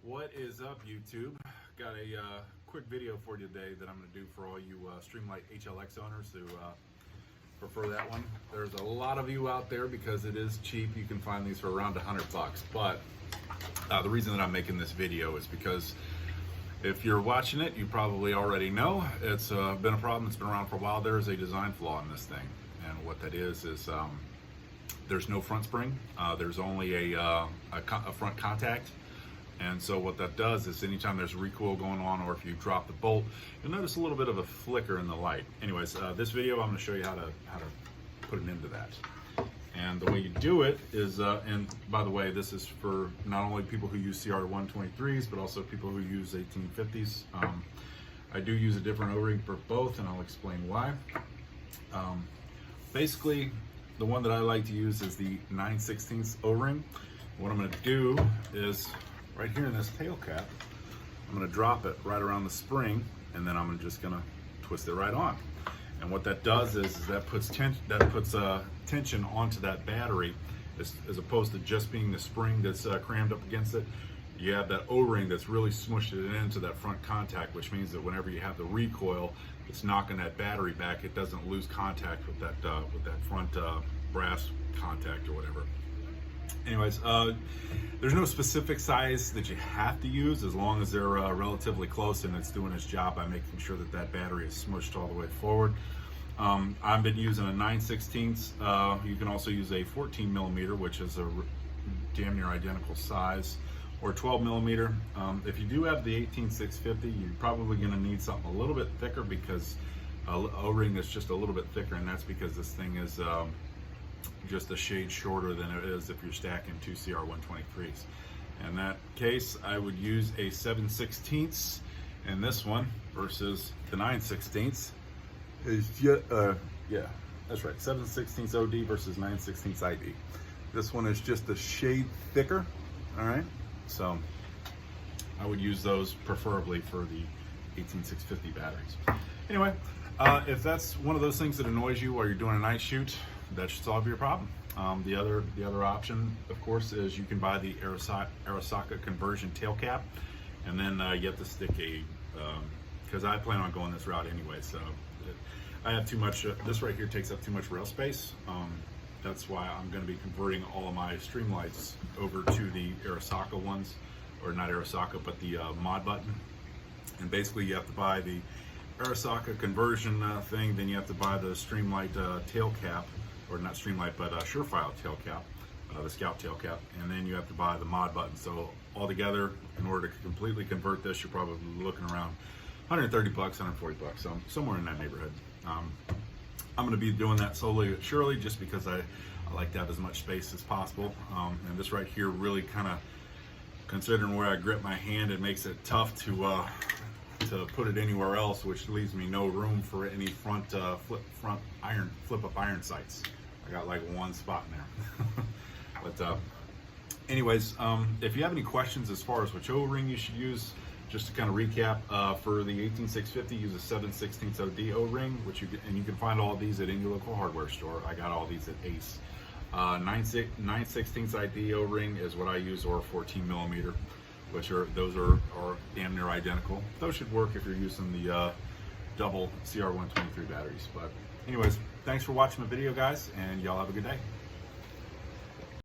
What is up, YouTube? Got a quick video for you today that I'm going to do for all you Streamlight HL-X owners who prefer that one. There's a lot of you out there because it is cheap. You can find these for around $100, but the reason that I'm making this video is because if you're watching it, you probably already know it's been a problem. It's been around for a while. There is a design flaw in this thing, and what that is there's no front spring. There's only a front contact. And so what that does is anytime there's recoil going on, or if you drop the bolt, you'll notice a little bit of a flicker in the light. Anyways, this video I'm going to show you how to put an end to that. And the way you do it is, and by the way, this is for not only people who use CR123s, but also people who use 1850s. I do use a different O-ring for both, and I'll explain why. Basically, the one that I like to use is the 9/16 O-ring. What I'm going to do is, right here in this tail cap, I'm going to drop it right around the spring, and then I'm just going to twist it right on. And what that does is that puts tension onto that battery, as opposed to just being the spring that's crammed up against it. You have that O-ring that's really smushed it into that front contact, which means that whenever you have the recoil, it's knocking that battery back. It doesn't lose contact with that front brass contact or whatever. Anyways, there's no specific size that you have to use, as long as they're relatively close and it's doing its job by making sure that that battery is smushed all the way forward. I've been using a 9/16. You can also use a 14 millimeter, which is a damn near identical size, or 12 millimeter. If you do have the 18650, you're probably going to need something a little bit thicker, because O-ring is just a little bit thicker, and that's because this thing is just a shade shorter than it is if you're stacking two CR123s. In that case, I would use a 7/16 in this one versus the 9/16. Yeah, that's right, 7/16 OD versus 9/16 ID. This one is just a shade thicker. All right, so I would use those preferably for the 18650 batteries. Anyway, if that's one of those things that annoys you while you're doing a night shoot, that should solve your problem. The other option, of course, is you can buy the Arasaka conversion tail cap, and then you have to stick a, because I plan on going this route anyway, so I have too much, this right here takes up too much rail space. That's why I'm going to be converting all of my Streamlights over to the Arasaka ones, or not Arasaka, but the mod button. And basically you have to buy the Arasaka conversion thing, then you have to buy the Streamlight tail cap, or not Streamlight, but Surefire tail cap, the Scout tail cap, and then you have to buy the mod button. So altogether, in order to completely convert this, you're probably looking around $130, $140, so somewhere in that neighborhood. I'm going to be doing that slowly but surely, just because I like to have as much space as possible. And this right here really kind of, considering where I grip my hand, it makes it tough to put it anywhere else, which leaves me no room for any front flip up iron sights. I got like one spot in there. But anyways, if you have any questions as far as which O-ring you should use, just to kind of recap, for the 18650, use a 7/16 OD O-ring, which you can find all of these at any local hardware store. I got all these at Ace. 9/16 ID O-ring is what I use, or 14 millimeter, which are damn near identical. Those should work if you're using the double CR123 batteries. But anyways, thanks for watching the video, guys, and y'all have a good day.